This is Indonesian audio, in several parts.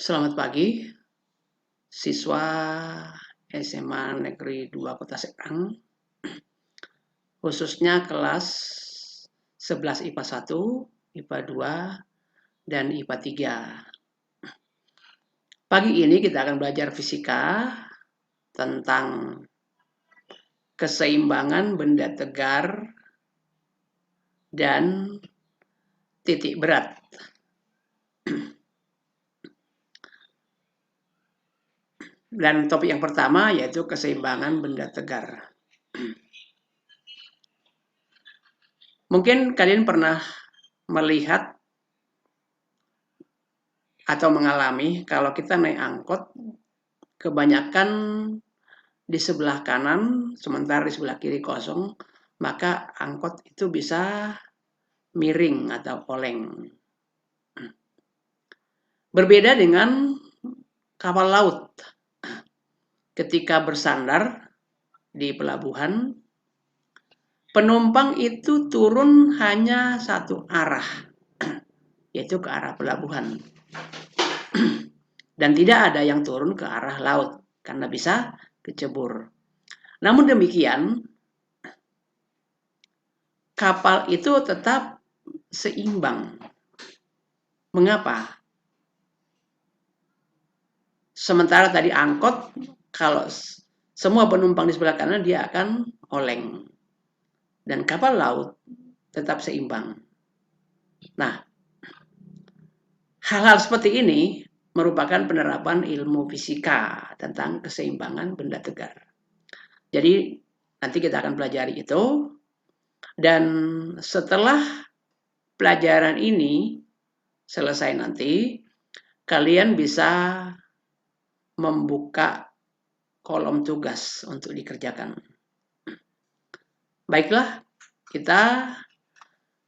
Selamat pagi, siswa SMA Negeri 2 Kota Serang, khususnya kelas 11 IPA 1, IPA 2, dan IPA 3. Pagi ini kita akan belajar fisika tentang keseimbangan benda tegar dan titik berat. Dan topik yang pertama yaitu keseimbangan benda tegar. Mungkin kalian pernah melihat atau mengalami kalau kita naik angkot, kebanyakan di sebelah kanan, sementara di sebelah kiri kosong, maka angkot itu bisa miring atau oleng. Berbeda dengan kapal laut. Ketika bersandar di pelabuhan, penumpang itu turun hanya satu arah, yaitu ke arah pelabuhan. Dan tidak ada yang turun ke arah laut, karena bisa kecebur. Namun demikian, kapal itu tetap seimbang. Mengapa? Sementara tadi angkot, kalau semua penumpang di sebelah kanan, dia akan oleng. Dan kapal laut tetap seimbang. Nah, hal-hal seperti ini merupakan penerapan ilmu fisika tentang keseimbangan benda tegar. Jadi, nanti kita akan pelajari itu. Dan setelah pelajaran ini selesai nanti, kalian bisa membuka kolom tugas untuk dikerjakan. Baiklah, kita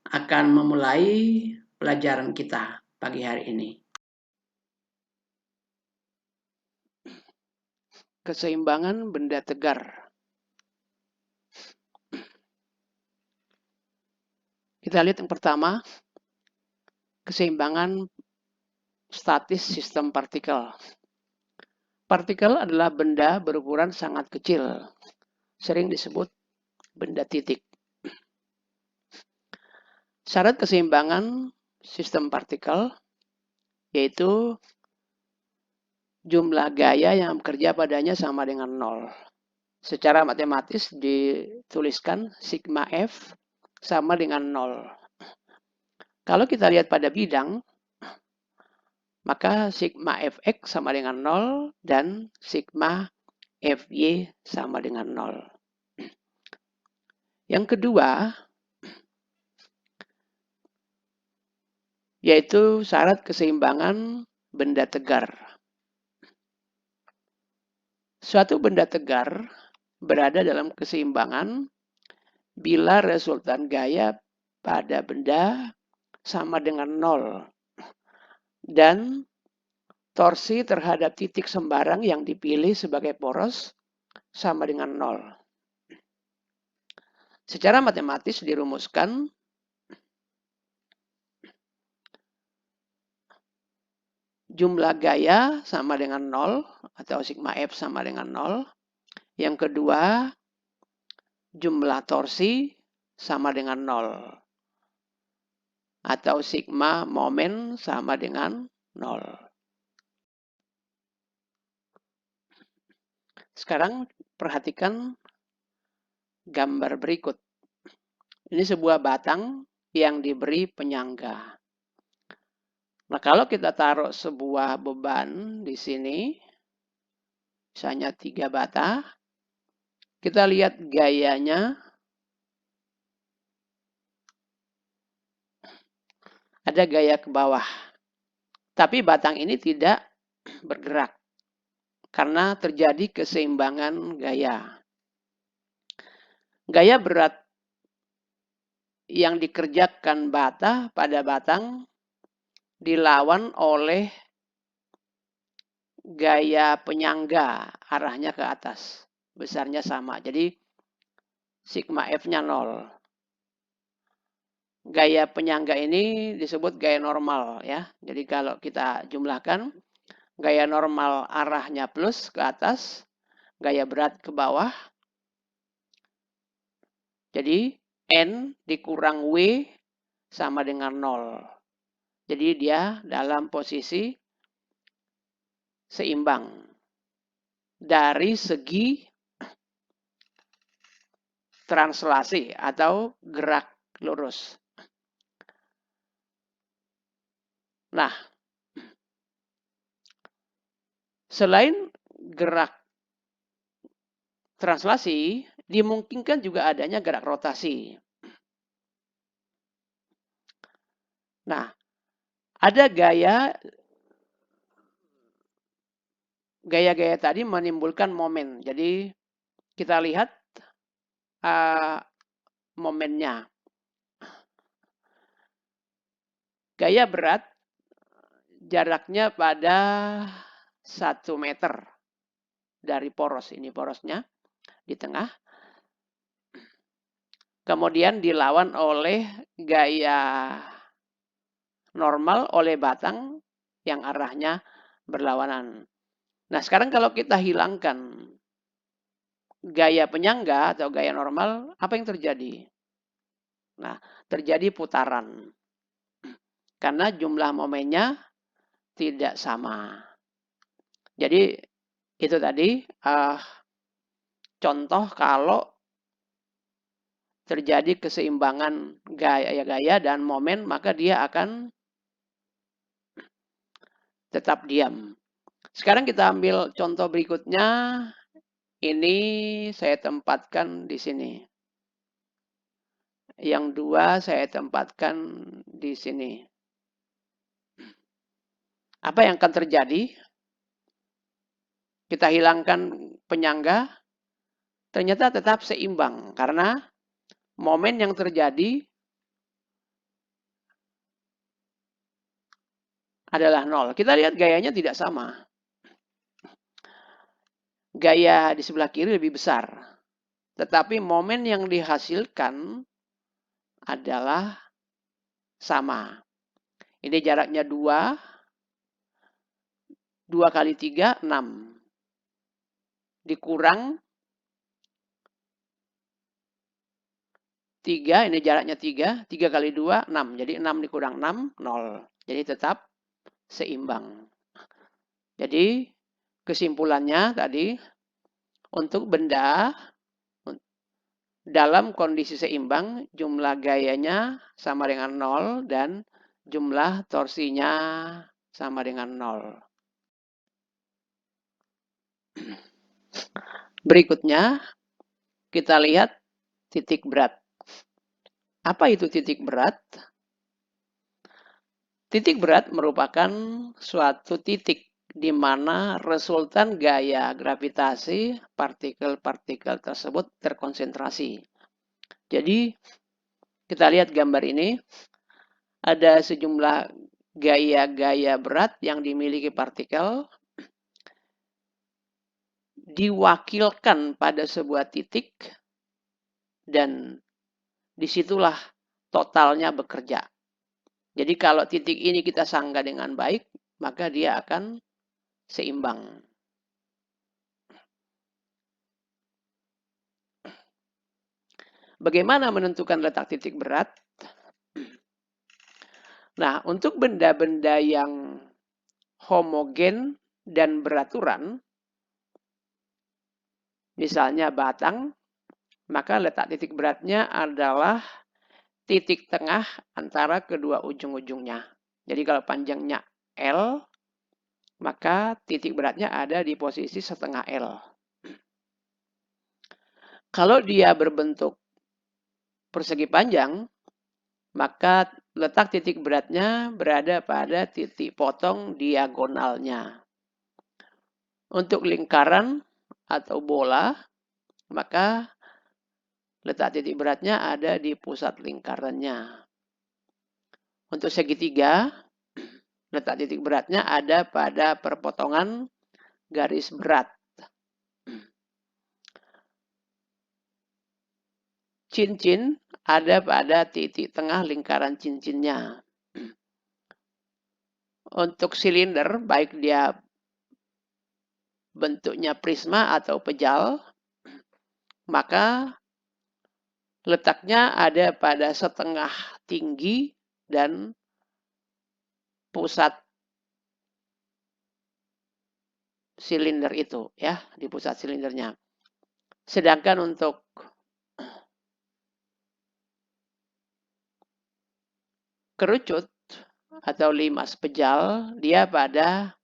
akan memulai pelajaran kita pagi hari ini. Keseimbangan benda tegar. Kita lihat yang pertama, keseimbangan statis sistem partikel. Partikel adalah benda berukuran sangat kecil, sering disebut benda titik. Syarat keseimbangan sistem partikel yaitu jumlah gaya yang bekerja padanya sama dengan 0. Secara matematis dituliskan sigma F sama dengan 0. Kalau kita lihat pada bidang, maka sigma Fx sama dengan 0 dan sigma Fy sama dengan 0. Yang kedua, yaitu syarat keseimbangan benda tegar. Suatu benda tegar berada dalam keseimbangan bila resultan gaya pada benda sama dengan 0 dan torsi terhadap titik sembarang yang dipilih sebagai poros sama dengan 0. Secara matematis dirumuskan jumlah gaya sama dengan 0 atau sigma F sama dengan 0. Yang kedua, jumlah torsi sama dengan 0 atau sigma momen sama dengan 0. Sekarang perhatikan gambar berikut. Ini sebuah batang yang diberi penyangga. Nah, kalau kita taruh sebuah beban di sini, misalnya 3 bata, kita lihat gayanya. Ada gaya ke bawah. Tapi batang ini tidak bergerak karena terjadi keseimbangan gaya. Gaya berat yang dikerjakan bata pada batang dilawan oleh gaya penyangga arahnya ke atas. Besarnya sama. Jadi sigma F-nya 0. Gaya penyangga ini disebut gaya normal ya. Jadi kalau kita jumlahkan Gaya normal arahnya plus ke atas, gaya berat ke bawah. Jadi N dikurang W sama dengan 0. Jadi dia dalam posisi seimbang dari segi translasi atau gerak lurus. Nah, selain gerak translasi, dimungkinkan juga adanya gerak rotasi. Nah, ada gaya-gaya tadi menimbulkan momen. Jadi kita lihat momennya. Gaya berat jaraknya pada 1 meter dari poros. Ini porosnya di tengah. Kemudian dilawan oleh gaya normal oleh batang yang arahnya berlawanan. Nah, sekarang kalau kita hilangkan gaya penyangga atau gaya normal, apa yang terjadi? Nah, terjadi putaran. Karena jumlah momennya tidak sama. Jadi itu tadi contoh kalau terjadi keseimbangan gaya-gaya dan momen, maka dia akan tetap diam. Sekarang kita ambil contoh berikutnya. Ini saya tempatkan di sini. Yang dua saya tempatkan di sini. Apa yang akan terjadi? Kita hilangkan penyangga, ternyata tetap seimbang karena momen yang terjadi adalah 0. Kita lihat gayanya tidak sama. Gaya di sebelah kiri lebih besar. Tetapi momen yang dihasilkan adalah sama. Ini jaraknya 2. 2 kali 3, 6. Dikurang 3, ini jaraknya 3. 3 kali 2, 6. Jadi 6 dikurang 6, 0. Jadi tetap seimbang. Jadi kesimpulannya tadi, untuk benda dalam kondisi seimbang, jumlah gayanya sama dengan 0 dan jumlah torsinya sama dengan 0. Berikutnya, kita lihat titik berat. Apa itu titik berat? Titik berat merupakan suatu titik di mana resultan gaya gravitasi partikel-partikel tersebut terkonsentrasi. Jadi, kita lihat gambar ini, ada sejumlah gaya-gaya berat yang dimiliki partikel diwakilkan pada sebuah titik dan disitulah totalnya bekerja. Jadi kalau titik ini kita sangga dengan baik, maka dia akan seimbang. Bagaimana menentukan letak titik berat? Nah, untuk benda-benda yang homogen dan beraturan, misalnya batang, maka letak titik beratnya adalah titik tengah antara kedua ujung-ujungnya. Jadi kalau panjangnya L, maka titik beratnya ada di posisi setengah L. Kalau dia berbentuk persegi panjang, maka letak titik beratnya berada pada titik potong diagonalnya. Untuk lingkaran atau bola, maka letak titik beratnya ada di pusat lingkarannya. Untuk segitiga, letak titik beratnya ada pada perpotongan garis berat. Cincin ada pada titik tengah lingkaran cincinnya. Untuk silinder, baik dia bentuknya prisma atau pejal, maka letaknya ada pada setengah tinggi dan pusat silinder itu, ya, di pusat silindernya. Sedangkan untuk kerucut atau limas pejal, dia pada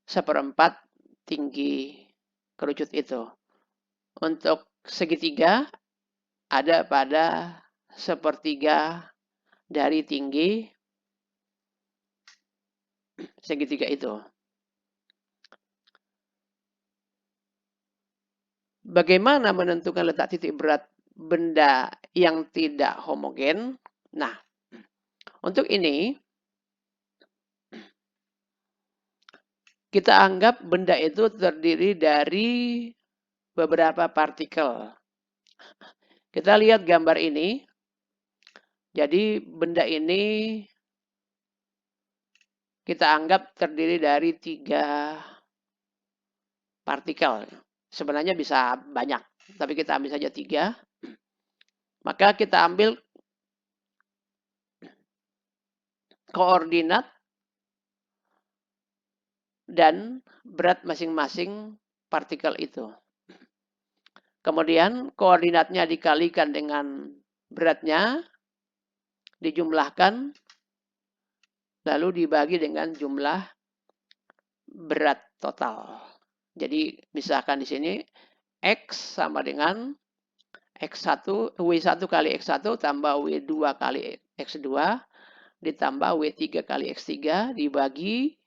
seperempat tinggi kerucut itu. Untuk segitiga ada pada sepertiga dari tinggi segitiga itu. Bagaimana menentukan letak titik berat benda yang tidak homogen? Nah, untuk ini kita anggap benda itu terdiri dari beberapa partikel. Kita lihat gambar ini. Jadi benda ini kita anggap terdiri dari 3 partikel. Sebenarnya bisa banyak, tapi kita ambil saja 3. Maka kita ambil koordinat dan berat masing-masing partikel itu. Kemudian koordinatnya dikalikan dengan beratnya, dijumlahkan, lalu dibagi dengan jumlah berat total. Jadi misalkan di sini X sama dengan X1, W1 kali X1 tambah W2 kali X2 ditambah W3 kali X3 dibagi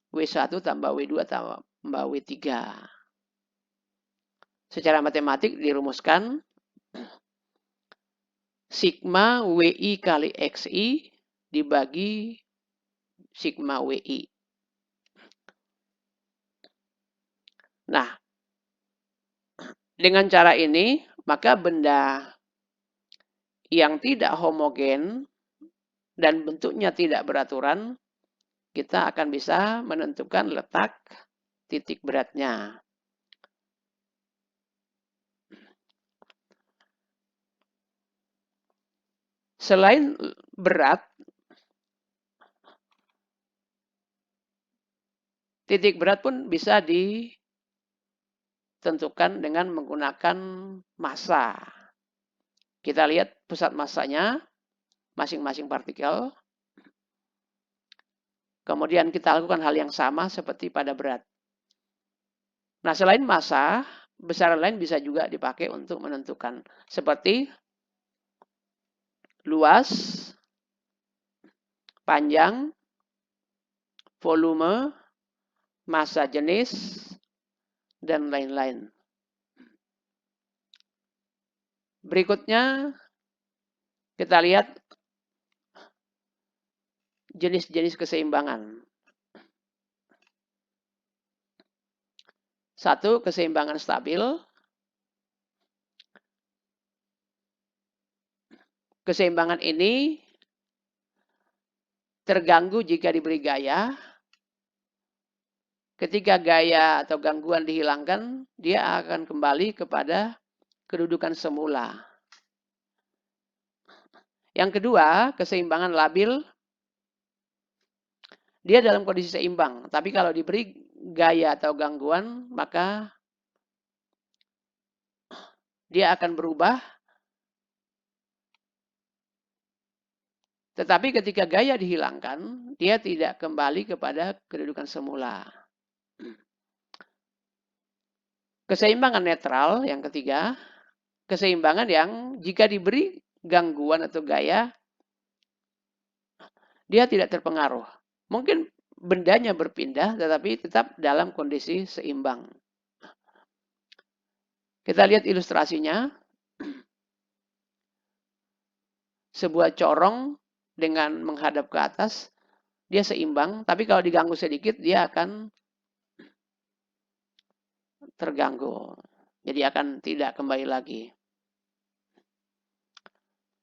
W1 tambah W2 tambah W3. Secara matematik dirumuskan sigma WI kali XI dibagi sigma WI. Nah, dengan cara ini, maka benda yang tidak homogen dan bentuknya tidak beraturan, kita akan bisa menentukan letak titik beratnya. Selain berat, titik berat pun bisa ditentukan dengan menggunakan massa. Kita lihat pusat massanya masing-masing partikel. Kemudian kita lakukan hal yang sama seperti pada berat. Nah, selain massa, besaran lain bisa juga dipakai untuk menentukan. Seperti luas, panjang, volume, massa jenis, dan lain-lain. Berikutnya, kita lihat jenis-jenis keseimbangan. 1, keseimbangan stabil. Keseimbangan ini terganggu jika diberi gaya. Ketika gaya atau gangguan dihilangkan, dia akan kembali kepada kedudukan semula. Yang kedua, keseimbangan labil. Dia dalam kondisi seimbang, tapi kalau diberi gaya atau gangguan, maka dia akan berubah. Tetapi ketika gaya dihilangkan, dia tidak kembali kepada kedudukan semula. Keseimbangan netral, yang ketiga, keseimbangan yang jika diberi gangguan atau gaya, dia tidak terpengaruh. Mungkin bendanya berpindah, tetapi tetap dalam kondisi seimbang. Kita lihat ilustrasinya. Sebuah corong dengan menghadap ke atas, dia seimbang, tapi kalau diganggu sedikit, dia akan terganggu. Jadi akan tidak kembali lagi.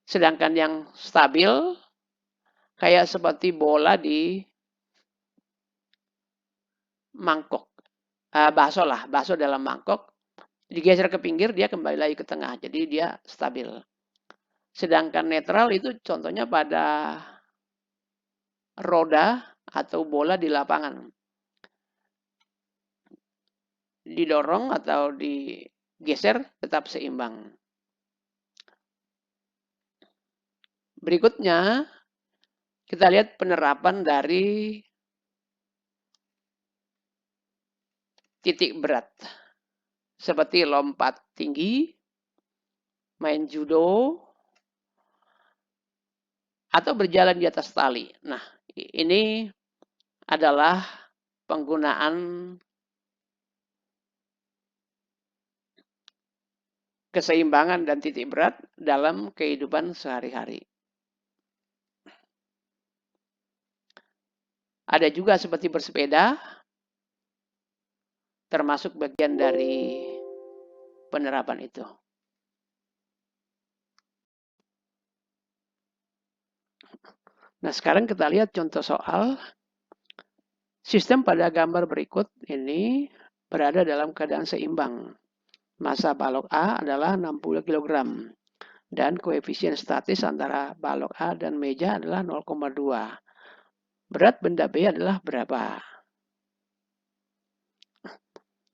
Sedangkan yang stabil, kayak seperti bola mangkok. Bakso dalam mangkok. Digeser ke pinggir, dia kembali lagi ke tengah. Jadi dia stabil. Sedangkan netral itu contohnya pada roda atau bola di lapangan. Didorong atau digeser tetap seimbang. Berikutnya, kita lihat penerapan dari titik berat. Seperti lompat tinggi, main judo, atau berjalan di atas tali. Nah, ini adalah penggunaan keseimbangan dan titik berat dalam kehidupan sehari-hari. Ada juga seperti bersepeda, termasuk bagian dari penerapan itu. Nah, sekarang kita lihat contoh soal. Sistem pada gambar berikut ini berada dalam keadaan seimbang. Massa balok A adalah 60 kg dan koefisien statis antara balok A dan meja adalah 0,2. Berat benda B adalah berapa?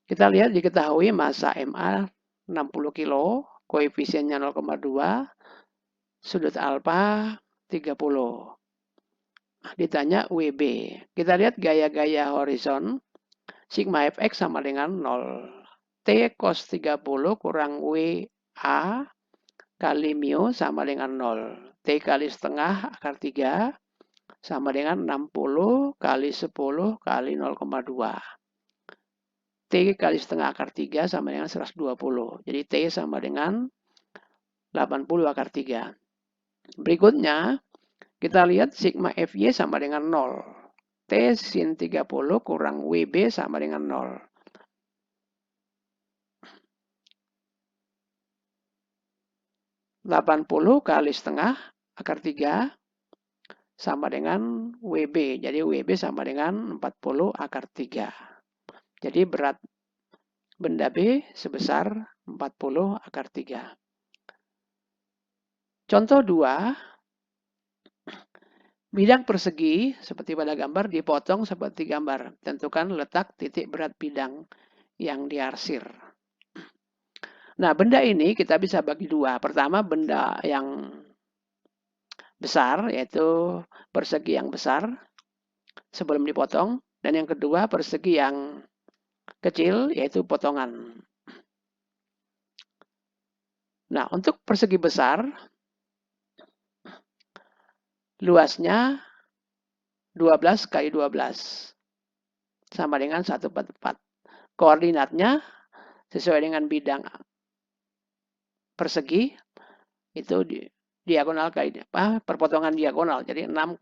Kita lihat diketahui massa MA 60 kg, koefisiennya 0,2, sudut alfa 30. Ditanya WB. Kita lihat gaya-gaya horizon. Sigma fx sama dengan 0. T cos 30 kurang WA kali mu sama dengan 0. T kali setengah akar 3 sama dengan 60 kali 10 kali 0,2. T kali setengah akar 3 sama dengan 120. Jadi T sama dengan 80 akar 3. Berikutnya, kita lihat sigma Fy sama dengan 0. T sin 30 kurang WB sama dengan 0. (80 kali setengah akar 3 sama dengan WB. Jadi WB sama dengan 40 akar 3. Jadi berat benda B sebesar 40 akar 3. Contoh 2. Bidang persegi seperti pada gambar dipotong seperti gambar. Tentukan letak titik berat bidang yang diarsir. Nah, benda ini kita bisa bagi dua. Pertama, benda yang besar, yaitu persegi yang besar sebelum dipotong. Dan yang kedua, persegi yang kecil, yaitu potongan. Nah, untuk persegi besar, luasnya 12 kali 12 sama dengan 144. Koordinatnya sesuai dengan bidang persegi itu diagonal kali perpotongan diagonal, jadi 6,6.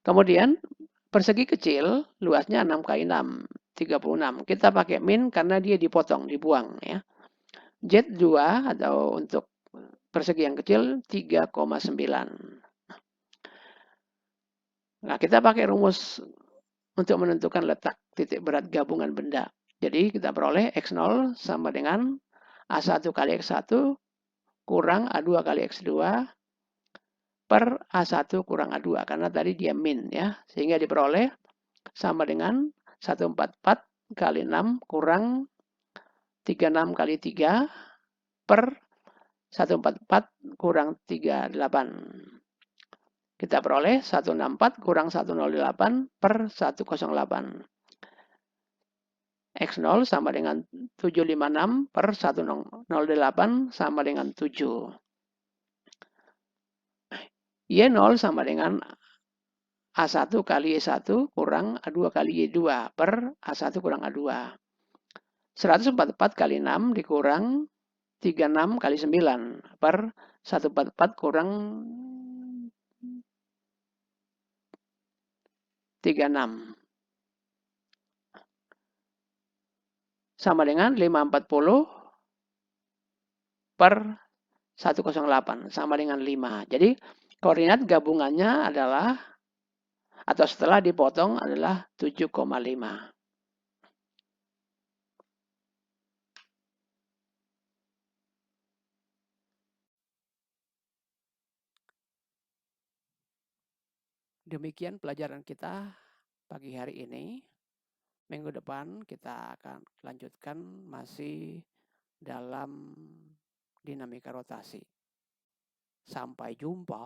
Kemudian persegi kecil luasnya 6 kali 6, 36. Kita pakai min karena dia dipotong, dibuang ya. Z2 atau untuk persegi yang kecil 3,9. Nah, kita pakai rumus untuk menentukan letak titik berat gabungan benda. Jadi kita peroleh X0 sama dengan A1 kali X1 kurang A2 kali X2 per A1 kurang A2. Karena tadi dia min ya. Sehingga diperoleh sama dengan 144 kali 6 kurang 36 kali 3 per 144 kurang 38. Kita peroleh 164 kurang 108 per 108. X0 sama dengan 756 per 108 sama dengan 7. Y0 sama dengan A1 kali Y1 kurang A2 kali Y2 per A1 kurang A2. 144 kali 6 dikurang 36 kali 9 per 144 kurang 36. Sama dengan 540 per 108 sama dengan 5. Jadi koordinat gabungannya adalah atau setelah dipotong adalah 7,5. Demikian pelajaran kita pagi hari ini. Minggu depan kita akan lanjutkan masih dalam dinamika rotasi. Sampai jumpa.